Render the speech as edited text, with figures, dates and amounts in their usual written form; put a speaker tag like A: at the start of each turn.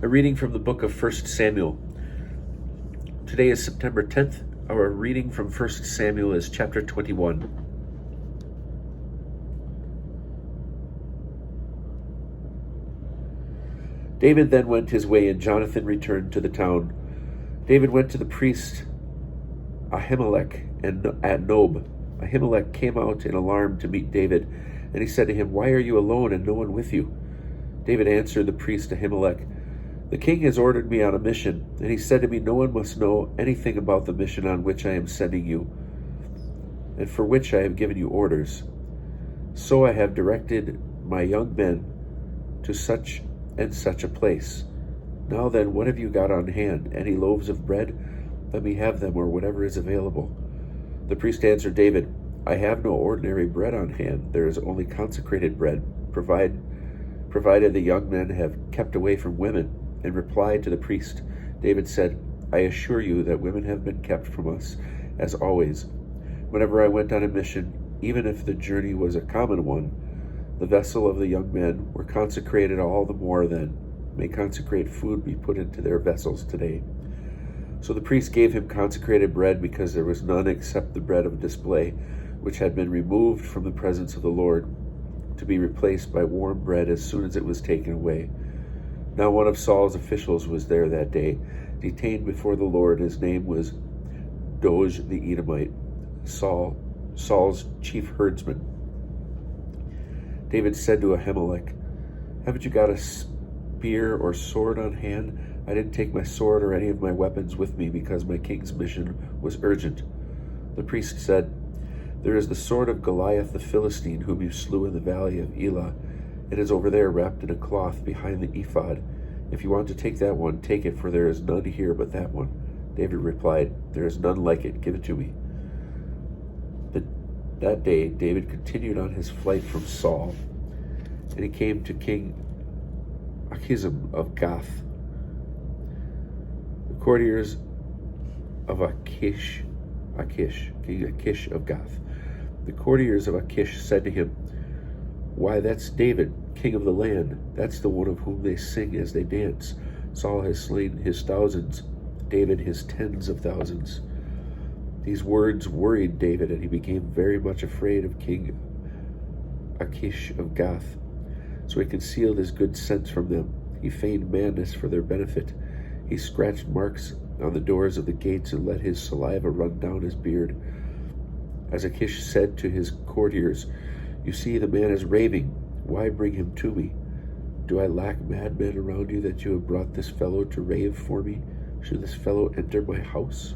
A: A reading from the book of 1 Samuel. Today is September 10th. Our reading from 1 Samuel is chapter 21. David then went his way, and Jonathan returned to the town. David went to the priest Ahimelech at Nob. Ahimelech came out in alarm to meet David, and he said to him, "Why are you alone and no one with you?" David answered the priest Ahimelech, "The king has ordered me on a mission, and he said to me, 'No one must know anything about the mission on which I am sending you, and for which I have given you orders. So I have directed my young men to such and such a place. Now then, what have you got on hand? Any loaves of bread? Let me have them, or whatever is available." The priest answered David, "I have no ordinary bread on hand. There is only consecrated bread, provided the young men have kept away from women." In reply to the priest, David said, "I assure you that women have been kept from us, as always. Whenever I went on a mission, even if the journey was a common one, the vessel of the young men were consecrated all the more then. May consecrated food be put into their vessels today." So the priest gave him consecrated bread, because there was none except the bread of display, which had been removed from the presence of the Lord, to be replaced by warm bread as soon as it was taken away. Now one of Saul's officials was there that day, detained before the Lord. His name was Doeg the Edomite, Saul's chief herdsman. David said to Ahimelech, "Haven't you got a spear or sword on hand?" "I didn't take my sword or any of my weapons with me, because my king's mission was urgent." The priest said, "There is the sword of Goliath the Philistine, whom you slew in the valley of Elah. It is over there, wrapped in a cloth behind the ephod. If you want to take that one, take it, for there is none here but that one." David replied, "There is none like it. Give it to me." That day David continued on his flight from Saul, and he came to King King of Gath. The courtiers of Achish said to him, "Why, that's David, king of the land. That's the one of whom they sing as they dance. Saul has slain his thousands, David his tens of thousands." These words worried David, and he became very much afraid of King Achish of Gath. So he concealed his good sense from them. He feigned madness for their benefit. He scratched marks on the doors of the gates and let his saliva run down his beard. As Achish said to his courtiers, "You see, the man is raving. Why bring him to me? Do I lack madmen around you, that you have brought this fellow to rave for me? Should this fellow enter my house?"